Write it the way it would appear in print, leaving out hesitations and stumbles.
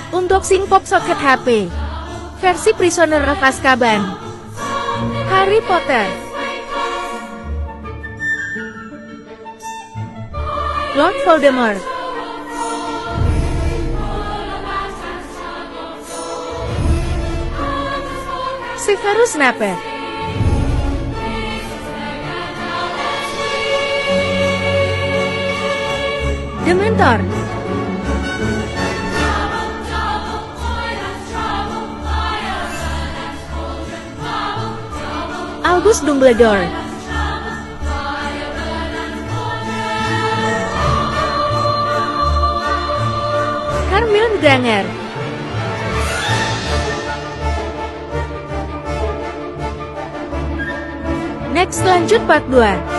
Unboxing Pop Socket HP versi Prisoner of Azkaban. Harry Potter, Lord Voldemort, Severus Snape, Dementor, Albus Dumbledore, Hermione Granger, Next lanjut part 2.